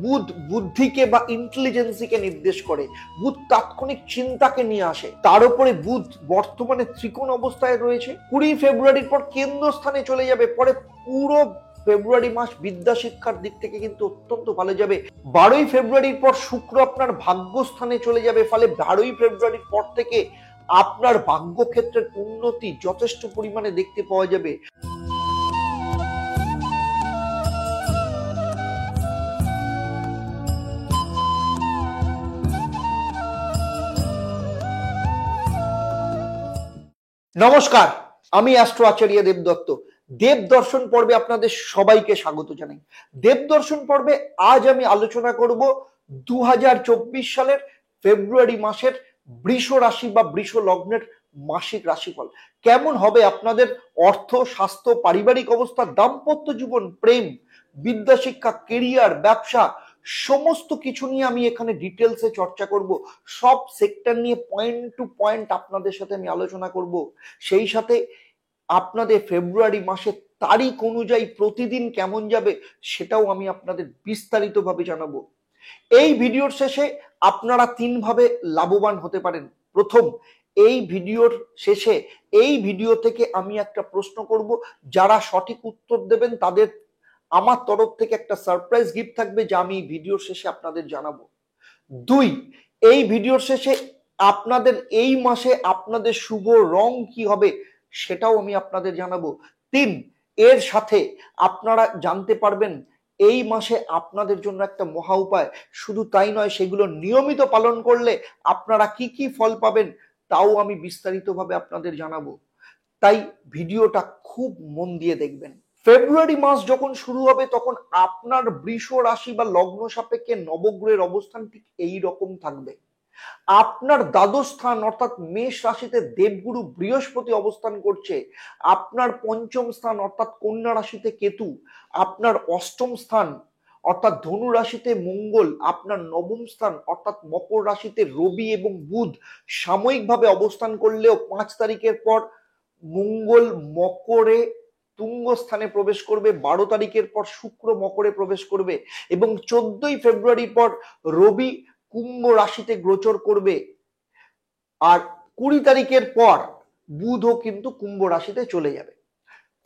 বুধ বুদ্ধিকে বা ইন্টেলিজেন্সিকে নির্দেশ করে, বুধ তাৎক্ষণিক চিন্তাকে নিয়ে আসে। তার উপরে বুধ বর্তমানে ত্রিকোণ অবস্থায় রয়েছে। 20 ফেব্রুয়ারির পর কেন্দ্র স্থানে চলে যাবে, পরে পুরো ফেব্রুয়ারি মাস বিদ্যা শিক্ষার দিক থেকে কিন্তু অত্যন্ত ভালো যাবে। 12 ফেব্রুয়ারির পর শুক্র আপনার ভাগ্যস্থানে চলে যাবে, ফলে 12 ফেব্রুয়ারির পর থেকে আপনার ভাগ্যক্ষেত্রের উন্নতি যথেষ্ট পরিমাণে দেখতে পাওয়া যাবে। নমস্কার, আমি অ্যাস্ট্রো আচার্য দেবদত্ত। দেব দর্শন পর্বে আপনাদের সবাইকে স্বাগত জানাই। দেব দর্শন পর্বে আজ আমি আলোচনা করব 2024 সালের ফেব্রুয়ারি মাসের বৃষ রাশি বা বৃষ লগ্নের মাসিক রাশিফল। কেমন হবে আপনাদের অর্থ, স্বাস্থ্য, পারিবারিক অবস্থা, দাম্পত্য জীবন, প্রেম, বিদ্যা শিক্ষা, কেরিয়ার, ব্যবসা, সমস্ত কিছু নিয়ে আমি এখানে ডিটেলসে চর্চা করব। সব সেক্টর নিয়ে পয়েন্ট টু পয়েন্ট আপনাদের সাথে আমি আলোচনা করব। সেই সাথে আপনাদের ফেব্রুয়ারি মাসের তারিখ অনুযায়ী প্রতিদিন কেমন যাবে সেটাও আমি আপনাদের বিস্তারিতভাবে জানাবো। এই ভিডিওর শেষে আপনারা 3 ভাবে লাভবান হতে পারেন। প্রথম, এই ভিডিওর শেষে এই ভিডিও থেকে আমি একটা প্রশ্ন করব, যারা সঠিক উত্তর দেবেন তাদের আমার তরফ থেকে একটা সারপ্রাইজ গিফট থাকবে, যা আমি ভিডিওর শেষে আপনাদের জানাবো। 2, এই ভিডিওর শেষে আপনাদের এই মাসে আপনাদের শুভ রং কি হবে সেটাও আমি আপনাদের জানাবো। 3, এর সাথে আপনারা জানতে পারবেন এই মাসে আপনাদের জন্য একটা মহা উপায়। শুধু তাই নয়, সেগুলো নিয়মিত পালন করলে আপনারা কি কি ফল পাবেন তাও আমি বিস্তারিতভাবে আপনাদের জানাবো। তাই ভিডিওটা খুব মন দিয়ে দেখবেন। ফেব্রুয়ারি মাস যখন শুরু হবে তখন আপনার বৃষ রাশি বা লগ্ন সাপেক্ষে নবগ্রহের অবস্থান ঠিক এই রকম থাকবে। আপনার দ্বাদশ স্থান অর্থাৎ মেষ রাশিতে দেবগুরু বৃহস্পতি অবস্থান করছে, আপনার পঞ্চম স্থান অর্থাৎ কন্যা রাশিতে কেতু, আপনার অষ্টম স্থান অর্থাৎ ধনু রাশিতে মঙ্গল, আপনার নবম স্থান অর্থাৎ মকর রাশিতে রবি এবং বুধ সাময়িকভাবে অবস্থান করলেও 5 তারিখের পর মঙ্গল মকরে তুঙ্গ স্থানে প্রবেশ করবে, 12 তারিখের পর শুক্র মকরে প্রবেশ করবে এবং 14 ফেব্রুয়ারির পর রবি কুম্ভ রাশিতে গোচর করবে, আর 20 তারিখের পর বুধও কিন্তু কুম্ভ রাশিতে চলে যাবে।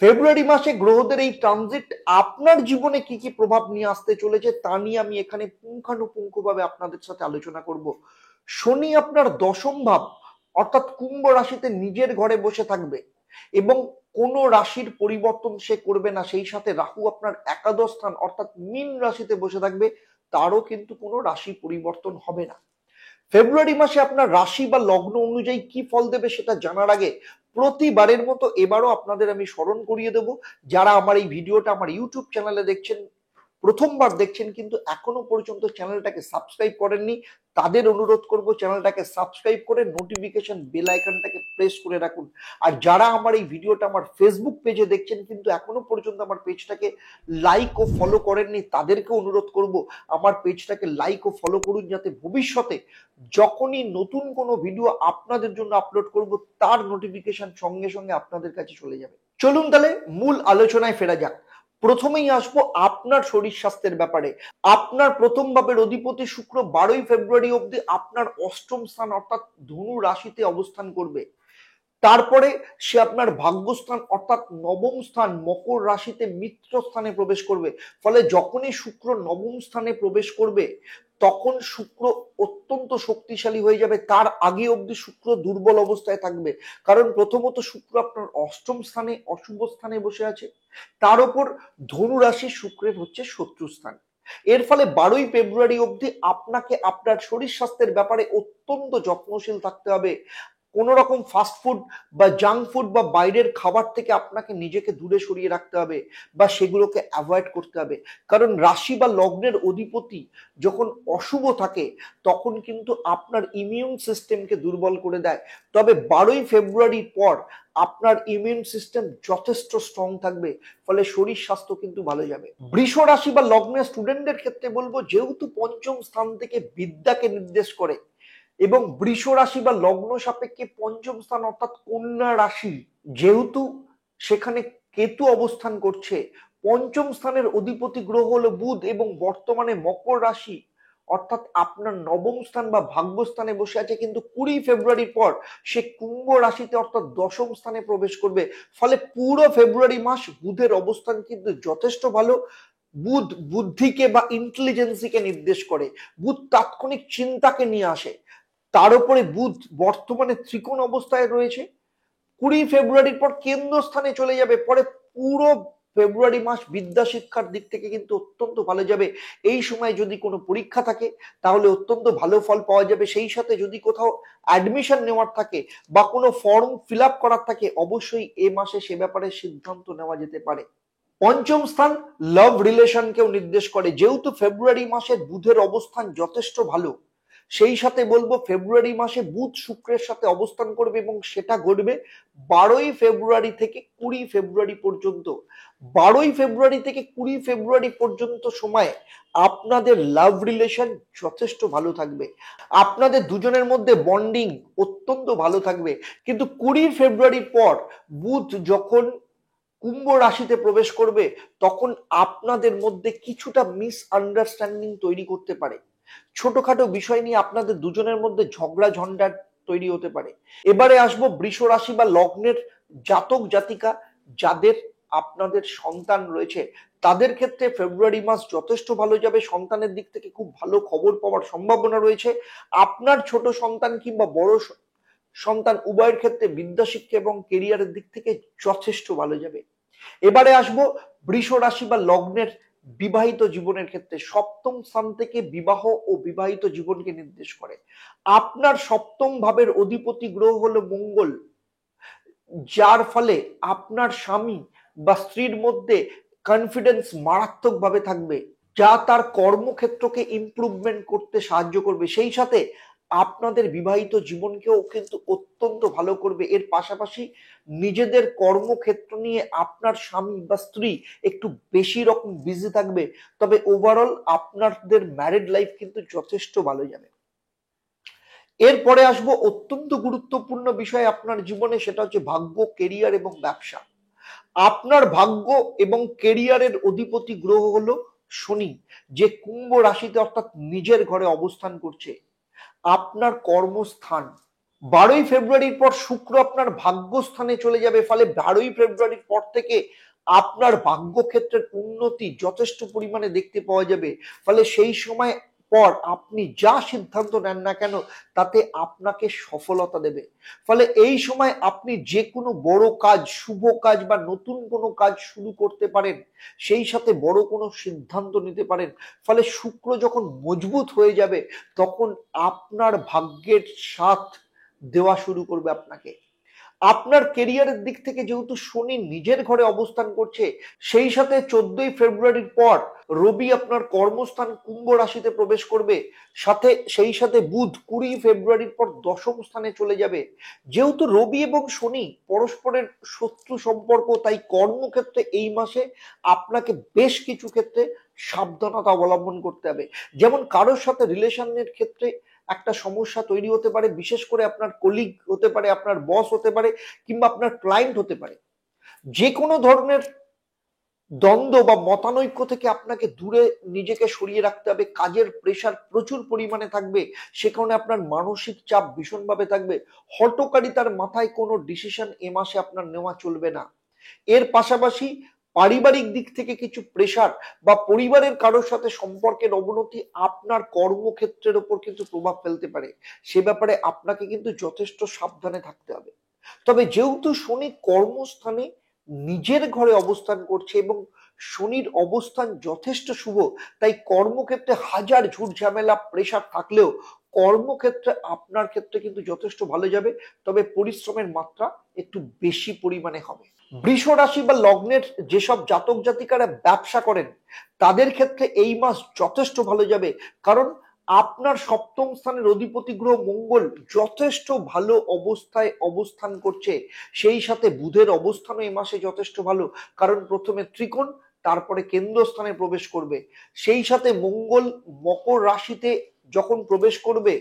ফেব্রুয়ারি মাসে গ্রহদের এই ট্রানজিট আপনার জীবনে কি কি প্রভাব নিয়ে আসতে চলেছে তা নিয়ে আমি এখানে পুঙ্খানুপুঙ্খভাবে আপনাদের সাথে আলোচনা করব। শনি আপনার দশম ভাব অর্থাৎ কুম্ভ রাশিতে নিজের ঘরে বসে থাকবে এবং কোন রাশির পরিবর্তন সে করবে না। সেই সাথে রাহু আপনার একাদশ স্থান অর্থাৎ মীন রাশিতে বসে থাকবে, তারও কিন্তু কোনো রাশি পরিবর্তন হবে না। ফেব্রুয়ারি মাসে আপনার রাশি বা লগ্ন অনুযায়ী কি ফল দেবে সেটা জানার আগে প্রতিবারের মতো এবারও আপনাদের আমি স্মরণ করিয়ে দেব, যারা আমার এই ভিডিওটা আমার ইউটিউব চ্যানেলে দেখছেন, প্রথমবার দেখছেন কিন্তু এখনো পর্যন্ত চ্যানেলটাকে সাবস্ক্রাইব করেননি, তাদের অনুরোধ করব চ্যানেলটাকে সাবস্ক্রাইব করে নোটিফিকেশন বেল আইকনটাকে প্রেস করে রাখুন। আর যারা আমার এই ভিডিওটা আমার ফেসবুক পেজে দেখছেন কিন্তু এখনো পর্যন্ত আমার পেজটাকে লাইক ও ফলো করেননি, তাদেরকে অনুরোধ করব আমার পেজটাকে লাইক ও ফলো করুন, যাতে ভবিষ্যতে যখনই নতুন কোনো ভিডিও আপনাদের জন্য আপলোড করব তার নোটিফিকেশন সঙ্গে সঙ্গে আপনাদের কাছে চলে যাবে। চলুন তাহলে মূল আলোচনায় ফেরা যাক। প্রথমেই আসবো আপনার শরীর স্বাস্থ্যের ব্যাপারে। আপনার প্রথম ভাবের অধিপতি শুক্র 12 ফেব্রুয়ারি অবধি আপনার অষ্টম স্থান অর্থাৎ ধনু রাশিতে অবস্থান করবে। তারপরে সে আপনার ভাগ্যস্থান অর্থাৎ নবম স্থান মকর রাশিতে মিত্র স্থানে প্রবেশ করবে। ফলে যখনই শুক্র নবম স্থানে প্রবেশ করবে তখন শুক্র অত্যন্ত শক্তিশালী হয়ে যাবে। তার আগে অবধি শুক্র দুর্বল অবস্থায় থাকবে, কারণ প্রথমত শুক্র আপনার অষ্টম স্থানে অশুভ স্থানে বসে আছে, তার উপর ধনু রাশি শুক্রের হচ্ছে শত্রু স্থান। এর ফলে 12 ফেব্রুয়ারি অবধি আপনাকে আপনার শরীর স্বাস্থ্যের ব্যাপারে অত্যন্ত যত্নশীল থাকতে হবে। কোন রকম ফাস্টফুড বা জাঙ্ক ফুড বা বাইরের খাবার থেকে আপনাকে নিজেকে দূরে সরিয়ে রাখতে হবে বা সেগুলোকে অ্যাভয়েড করতে হবে, কারণ রাশি বা লগ্নের অধিপতি যখন অশুভ থাকে তখন কিন্তু আপনার ইমিউন সিস্টেমকে দুর্বল করে দেয়। তবে 12 ফেব্রুয়ারির পর আপনার ইমিউন সিস্টেম যথেষ্ট স্ট্রং থাকবে, ফলে শরীর স্বাস্থ্য কিন্তু ভালো যাবে। বৃষ রাশি বা লগ্নের স্টুডেন্টদের ক্ষেত্রে বলবো, যেহেতু পঞ্চম স্থান থেকে বিদ্যাকে নির্দেশ করে এবং বৃষ রাশি বা লগ্ন সাপেক্ষে পঞ্চম স্থান অর্থাৎ কন্যা রাশি যেহেতু সেখানে কেতু অবস্থান করছে, পঞ্চম স্থানের অধিপতি গ্রহ হলো বুধ এবং বর্তমানে মকর রাশি অর্থাৎ আপনার নবম স্থান বা ভাগ্যস্থানে বসে আছে, কিন্তু 20 ফেব্রুয়ারির পর সে কুম্ভ রাশিতে অর্থাৎ দশম স্থানে প্রবেশ করবে। ফলে পুরো ফেব্রুয়ারি মাস বুধের অবস্থান কিন্তু যথেষ্ট ভালো। বুধ বুদ্ধিকে বা ইন্টেলিজেন্সিকে নির্দেশ করে, বুধ তাৎক্ষণিক চিন্তাকে নিয়ে আসে। তার উপরে বুধ বর্তমানে ত্রিকোণ অবস্থায় রয়েছে, 20 ফেব্রুয়ারির পর কেন্দ্র স্থানে চলে যাবে। পরে পুরো ফেব্রুয়ারি মাস বিদ্যা শিক্ষার দিক থেকে কিন্তু অত্যন্ত ভালো যাবে। এই সময় যদি কোনো পরীক্ষা থাকে তাহলে অত্যন্ত ভালো ফল পাওয়া যাবে। সেই সাথে যদি কোথাও অ্যাডমিশন নেওয়ার থাকে বা কোনো ফর্ম ফিল আপ করার থাকে, অবশ্যই এ মাসে সে ব্যাপারে সিদ্ধান্ত নেওয়া যেতে পারে। পঞ্চম স্থান লাভ রিলেশনকেও নির্দেশ করে। যেহেতু ফেব্রুয়ারি মাসের বুধের অবস্থান যথেষ্ট ভালো, সেই সাথে বলবো ফেব্রুয়ারি মাসে বুধ শুক্রের সাথে অবস্থান করবে এবং সেটা ঘটবে 12 ফেব্রুয়ারি থেকে 20 ফেব্রুয়ারি পর্যন্ত। 12 ফেব্রুয়ারি থেকে 20 ফেব্রুয়ারি পর্যন্ত সময় আপনাদের লাভ রিলেশন যথেষ্ট ভালো থাকবে, আপনাদের দুজনের মধ্যে বন্ডিং অত্যন্ত ভালো থাকবে। কিন্তু 20 ফেব্রুয়ারির পর বুধ যখন কুম্ভ রাশিতে প্রবেশ করবে, তখন আপনাদের মধ্যে কিছুটা মিসআন্ডারস্ট্যান্ডিং তৈরি করতে পারে। ছোটখাটো বিষয় নিয়ে আপনাদের দুজনের মধ্যে ঝগড়া ঝঞ্ঝাট তৈরি হতে পারে। এবারে আসবো বৃষ রাশি বা লগ্নের জাতক জাতিকা যাদের আপনাদের সন্তান রয়েছে, তাদের ক্ষেত্রে ফেব্রুয়ারি মাস যথেষ্ট ভালো যাবে। সন্তানের দিক থেকে খুব ভালো খবর পাওয়ার সম্ভাবনা রয়েছে। আপনার ছোট সন্তান কিংবা বড় সন্তান উভয়ের ক্ষেত্রে বিদ্যা শিক্ষা এবং কেরিয়ারের দিক থেকে যথেষ্ট ভালো যাবে। এবারে আসবো বৃষ রাশি বা লগ্নের বিবাহিত জীবনের ক্ষেত্রে। সপ্তম স্থান থেকে বিবাহ ও বিবাহিত জীবনকে নির্দেশ করে। আপনার সপ্তম ভাবের অধিপতি গ্রহ হলো মঙ্গল, যার ফলে আপনার স্বামী বা স্ত্রীর মধ্যে কনফিডেন্স মারাত্মক ভাবে থাকবে, যা তার কর্মক্ষেত্রকে ইমপ্রুভমেন্ট করতে সাহায্য করবে। সেই সাথে আপনাদের বিবাহিত জীবনকেও কিন্তু অত্যন্ত ভালো করবে। এর পাশাপাশি নিজেদের কর্মক্ষেত্র নিয়ে আপনার স্বামী বা স্ত্রী একটু বেশি রকম বিজি থাকবে, তবে ওভারঅল আপনাদের ম্যারিড লাইফ কিন্তু যথেষ্ট ভালো যাবে। এরপরে আসবো অত্যন্ত গুরুত্বপূর্ণ বিষয় আপনার জীবনে, সেটা হচ্ছে ভাগ্য, কেরিয়ার এবং ব্যবসা। আপনার ভাগ্য এবং কেরিয়ারের অধিপতি গ্রহ হলো শনি, যে কুম্ভ রাশিতে অর্থাৎ নিজের ঘরে অবস্থান করছে। আপনার কর্মস্থান 12 ফেব্রুয়ারির পর শুক্র আপনার ভাগ্যস্থানে চলে যাবে। ফলে 12 ফেব্রুয়ারির পর থেকে আপনার ভাগ্যক্ষেত্রের উন্নতি যথেষ্ট পরিমাণে দেখতে পাওয়া যাবে। ফলে সেই সময় পর আপনি যা সিদ্ধান্ত নেন না কেন তাতে আপনাকে সফলতা দেবে। ফলে এই সময় আপনি যে কোনো বড় কাজ, শুভ কাজ বা নতুন কোনো কাজ শুরু করতে পারেন, সেই সাথে বড় কোনো সিদ্ধান্ত নিতে পারেন। ফলে শুক্র যখন মজবুত হয়ে যাবে, তখন আপনার ভাগ্যের সাথ দেওয়া শুরু করবে আপনাকে। আপনার কেরিয়ারের দিক থেকে যেহেতু শনি নিজের ঘরে অবস্থান করছে, সেই সাথে 14 ফেব্রুয়ারির পর রবি আপনার কর্মস্থান কুম্ভ রাশিতে প্রবেশ করবে। সেই সাথে বুধ 20 ফেব্রুয়ারির পর দশম স্থানে চলে যাবে। যেহেতু রবি এবং শনি পরস্পরের শত্রু সম্পর্ক, তাই কর্মক্ষেত্রে এই মাসে আপনাকে বেশ কিছু ক্ষেত্রে সাবধানতা অবলম্বন করতে হবে। যেমন কারোর সাথে রিলেশনের ক্ষেত্রে একটা সমস্যা তৈরি হতে পারে, বিশেষ করে আপনার কলিগ হতে পারে, আপনার বস হতে পারে, কিংবা আপনার ক্লায়েন্ট হতে পারে। যে কোনো ধরনের দ্বন্দ্ব বা মতানৈক্য থেকে আপনাকে দূরে নিজেকে সরিয়ে রাখতে হবে। কাজের প্রেশার প্রচুর পরিমাণে থাকবে, সে কারণে আপনার মানসিক চাপ ভীষণভাবে থাকবে। হঠকারিতার মাথায় কোনো ডিসিশন এ মাসে আপনার নেওয়া চলবে না। এর পাশাপাশি পারিবারিক দিক থেকে কিছু প্রেশার বা পরিবারের কারোর সাথে সম্পর্কের অবনতি আপনার কর্মক্ষেত্রের উপর কিন্তু প্রভাব ফেলতে পারে। সে ব্যাপারে আপনাকে কিন্তু যথেষ্ট সাবধানে থাকতে হবে। তবে যেহেতু শনি কর্মস্থানে নিজের ঘরে অবস্থান করছে এবং শনির অবস্থান যথেষ্ট শুভ, তাই কর্মক্ষেত্রে হাজার ঝুট ঝামেলা প্রেশার থাকলেও কর্মক্ষেত্রে আপনার ক্ষেত্রে কিন্তু যথেষ্ট ভালো যাবে। তবে পরিশ্রমের মাত্রা একটু বেশি পরিমাণে হবে। বৃষ রাশি বা লগ্নের যেসব জাতক জাতিকারা ব্যবসা করেন, তাদের ক্ষেত্রে এই মাস যথেষ্ট ভালো যাবে। কারণ আপনার সপ্তম স্থানের অধিপতি গ্রহ মঙ্গল যথেষ্ট ভালো অবস্থায় অবস্থান করছে। সেই সাথে বুধের অবস্থানও এই মাসে যথেষ্ট ভালো, কারণ প্রথমে ত্রিকোণ, তারপরে কেন্দ্রস্থানে প্রবেশ করবে। সেই সাথে মঙ্গল মকর রাশিতে যখন প্রবেশ করবে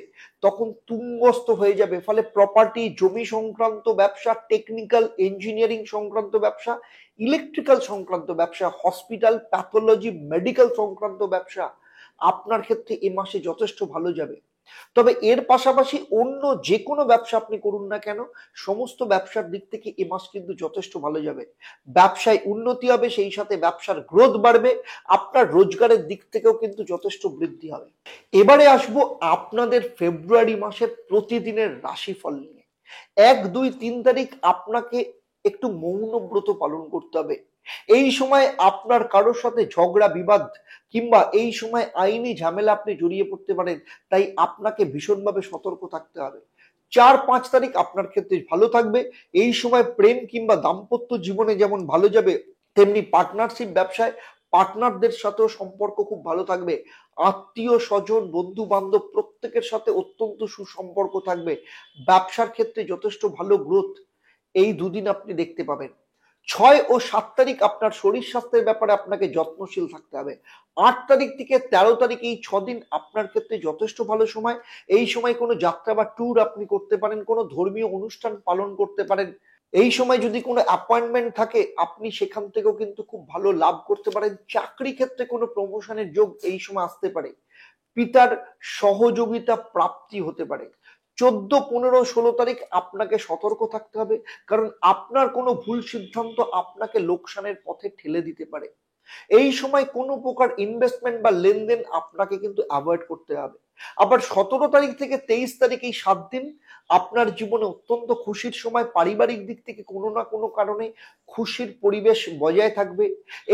তখন তুঙ্গস্থ হয়ে যাবে। ফলে প্রপার্টি, জমি সংক্রান্ত ব্যবসা, টেকনিক্যাল ইঞ্জিনিয়ারিং সংক্রান্ত ব্যবসা, ইলেকট্রিক্যাল সংক্রান্ত ব্যবসা, হসপিটাল, প্যাথোলজি, মেডিকেল সংক্রান্ত ব্যবসা আপনার ক্ষেত্রে এ মাসে যথেষ্ট ভালো যাবে। তবে এর পাশাপাশি অন্য যে কোনো ব্যবসা আপনি করুন না কেন, সমস্ত ব্যবসার দিক থেকে এ মাস কিন্তু যথেষ্ট ভালো যাবে। ব্যবসায় উন্নতি হবে, সেই সাথে ব্যবসার গ্রোথ বাড়বে, আপনার রোজগারের দিক থেকেও কিন্তু যথেষ্ট বৃদ্ধি হবে। এবারে আসবো আপনাদের ফেব্রুয়ারি মাসের প্রতিদিনের রাশিফল নিয়ে। 1, 2, 3 তারিখ আপনাকে একটু মৌন ব্রত পালন করতে হবে। এই সময় আপনার কারোর সাথে ঝগড়া বিবাদ কিংবা এই সময় আইনি ঝামেলা আপনি জড়িয়ে পড়তে পারেন, তাই আপনাকে ভীষণভাবে সতর্ক থাকতে হবে। 4, 5 তারিখ আপনার ক্ষেত্রে ভালো থাকবে। এই সময় প্রেম কিংবা দাম্পত্য জীবনে যেমন ভালো যাবে, তেমনি পার্টনারশিপ ব্যবসায় পার্টনারদের সাথেও সম্পর্ক খুব ভালো থাকবে। আত্মীয় স্বজন, বন্ধু বান্ধব প্রত্যেকের সাথে অত্যন্ত সুসম্পর্ক থাকবে। ব্যবসার ক্ষেত্রে যথেষ্ট ভালো গ্রোথ এই দুদিন আপনি দেখতে পাবেন। 6 ও 7 তারিখ আপনার শরীর স্বাস্থ্যের ব্যাপারে আপনাকে যত্নশীল থাকতে হবে। 8 তারিখ থেকে 13 তারিখ এই 6 দিন আপনার ক্ষেত্রে যথেষ্ট ভালো সময়। এই সময় কোনো যাত্রা বা ট্যুর আপনি করতে পারেন, কোনো ধর্মীয় অনুষ্ঠান পালন করতে পারেন। এই সময় যদি কোনো অ্যাপয়েন্টমেন্ট থাকে আপনি সেখান থেকেও কিন্তু খুব ভালো লাভ করতে পারেন। চাকরি ক্ষেত্রে কোনো প্রমোশনের যোগ এই সময় আসতে পারে। পিতার সহযোগিতা প্রাপ্তি হতে পারে। 14, 15, 16 তারিখ আপনাকে সতর্ক থাকতে হবে, কারণ আপনার কোনো ভুল সিদ্ধান্ত আপনাকে লোকসানের পথে ঠেলে দিতে পারে। এই সময় কোনো প্রকার ইনভেস্টমেন্ট বা লেনদেন আপনাকে কিন্তু অ্যাভয়েড করতে হবে। আবার 17 তারিখ থেকে 23 তারিখ এই 7 দিন আপনার জীবনে অত্যন্ত খুশির সময়। পারিবারিক দিক থেকে কোনো না কোনো কারণে খুশির পরিবেশ বজায় থাকবে।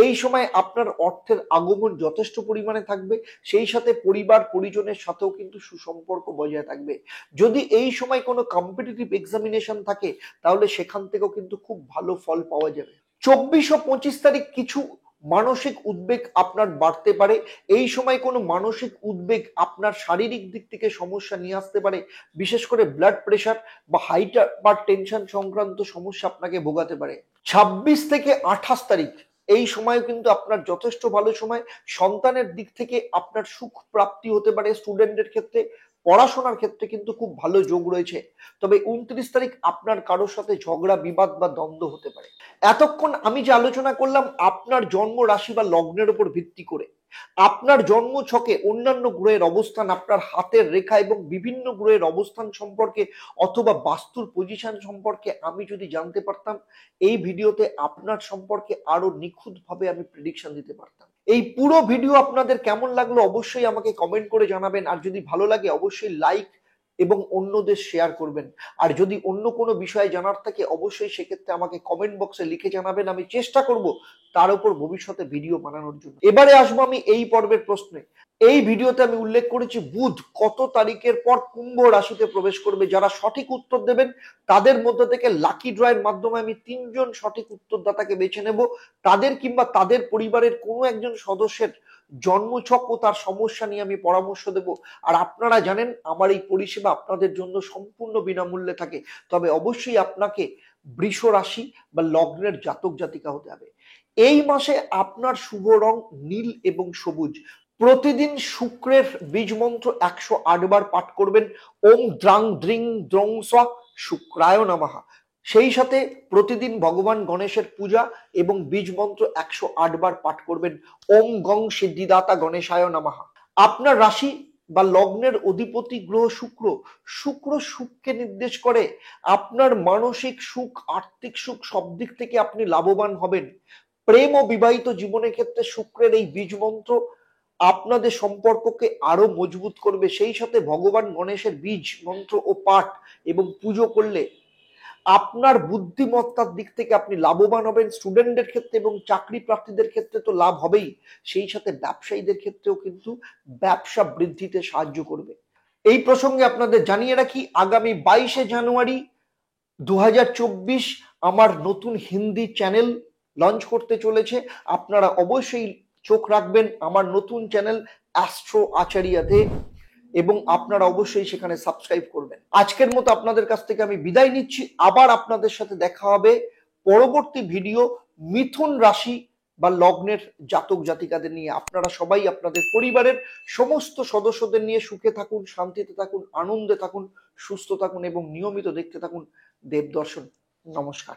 এই সময় আপনার অর্থের আগমন যথেষ্ট পরিমাণে থাকবে, সেই সাথে পরিবার পরিজনের সাথেও কিন্তু সুসম্পর্ক বজায় থাকবে। যদি এই সময় কোনো কম্পিটিটিভ এক্সামিনেশন থাকে তাহলে সেখান থেকেও কিন্তু খুব ভালো ফল পাওয়া যাবে। 24 ও 25 তারিখ কিছু মানসিক উদ্বেগ আপনার বাড়তে পারে। এই সময় কোনো মানসিক উদ্বেগ আপনার শারীরিক দিক থেকে সমস্যা নিয়ে আসতে পারে। বিশেষ করে ব্লাড প্রেশার বা হাইপার টেনশন সংক্রান্ত সমস্যা আপনাকে ভোগাতে পারে। 26 থেকে 28 তারিখ এই সময় কিন্তু আপনার যথেষ্ট ভালো সময়। সন্তানের দিক থেকে আপনার সুখ প্রাপ্তি হতে পারে। স্টুডেন্টের ক্ষেত্রে, পড়াশোনার ক্ষেত্রে কিন্তু খুব ভালো যোগ রয়েছে। তবে 29 তারিখ আপনার কারোর সাথে ঝগড়া বিবাদ বা দ্বন্দ্ব হতে পারে। এতক্ষণ আমি যে আলোচনা করলাম আপনার জন্ম রাশি বা লগ্নের উপর ভিত্তি করে, আপনার জন্ম ছকে অন্যান্য গ্রহের অবস্থান, আপনার হাতের রেখা এবং বিভিন্ন গ্রহের অবস্থান সম্পর্কে অথবা বাস্তুর পজিশন সম্পর্কে আমি যদি জানতে পারতাম, এই ভিডিওতে আপনার সম্পর্কে আরো নিখুঁতভাবে আমি প্রেডিকশন দিতে পারতাম। এই পুরো ভিডিও আপনাদের কেমন লাগলো অবশ্যই আমাকে কমেন্ট করে জানাবেন। আর যদি ভালো লাগে অবশ্যই লাইক এবং অন্যদের শেয়ার করবেন। আর যদি অন্য কোনো বিষয়ে জানার থাকে অবশ্যই সেক্ষেত্রে আমাকে কমেন্ট বক্সে লিখে জানাবেন। আমি চেষ্টা করব তার উপর ভবিষ্যতে ভিডিও বানানোর জন্য। এবারে আসবো আমি এই পর্বের প্রশ্নে। এই ভিডিওতে আমি উল্লেখ করেছি বুধ কত তারিখের পর কুম্ভ রাশিতে প্রবেশ করবে। যারা সঠিক উত্তর দেবেন তাদের মধ্যে থেকে লাকি ড্রয়ের মাধ্যমে আমি 3 জন সঠিক উত্তরদাতাকে বেছে নেব। তাদের কিংবা তাদের পরিবারের কোনো একজন সদস্যের জন্মছক ও তার সমস্যা নিয়ে আমি পরামর্শ দেব। আর আপনারা জানেন আমার এই পরিষেবা আপনাদের জন্য সম্পূর্ণ বিনামূল্যে থাকে। তবে অবশ্যই আপনাকে বৃষ রাশি বা লগ্নের জাতক জাতিকা হতে হবে। এই মাসে আপনার শুভ রং নীল এবং সবুজ। প্রতিদিন শুক্রের বীজ মন্ত্র 108 বার পাঠ করবেন। ওম দ্রাং দ্রিং দ্রং স্বা শুক্রায় নমঃ। সেই সাথে প্রতিদিন ভগবান গণেশের পূজা এবং বীজ মন্ত্র 108 বার পাঠ করবেন। ওম গং সিদ্ধিদাতা গণেশায় নমঃ। আপনার রাশি বা লগ্নের অধিপতি গ্রহ শুক্র। শুক্র সুখকে নির্দেশ করে। আপনার মানসিক সুখ, আর্থিক সুখ সব দিক থেকে আপনি লাভবান হবেন। প্রেম ও বিবাহিত জীবনের ক্ষেত্রে শুক্রের এই বীজ মন্ত্র আপনাদের সম্পর্ককে আরো মজবুত করবে। সেই সাথে ভগবান গণেশের বীজ মন্ত্র ও পাঠ এবং পুজো করলে আপনার বুদ্ধিমত্তার দিক থেকে আপনি লাভবান হবেন। স্টুডেন্টদের ক্ষেত্রে এবং চাকরি প্রার্থীদের ক্ষেত্রে তো লাভ হবেই, সেই সাথে ব্যবসায়ীদের ক্ষেত্রেও কিন্তু ব্যবসা বৃদ্ধিতে সাহায্য করবে। এই প্রসঙ্গে আপনাদের জানিয়ে রাখি আগামী 22 জানুয়ারি 2024 আমার নতুন হিন্দি চ্যানেল লঞ্চ করতে চলেছে। আপনারা অবশ্যই চোখ রাখবেন আমার নতুন চ্যানেল অ্যাস্ট্রো আচারিয়াতে এবং আপনারা অবশ্যই সেখানে সাবস্ক্রাইব করবেন। আজকের মতো আপনাদের কাছ থেকে আমি বিদায় নিচ্ছি। আবার আপনাদের সাথে দেখা হবে পরবর্তী ভিডিও মিথুন রাশি বা লগ্নের জাতক জাতিকাদের নিয়ে আপনারা সবাই আপনাদের পরিবারের সমস্ত সদস্যদের নিয়ে সুখে থাকুন, শান্তিতে থাকুন, আনন্দে থাকুন, সুস্থ থাকুন এবং নিয়মিত দেখতে থাকুন দেবদর্শন। নমস্কার।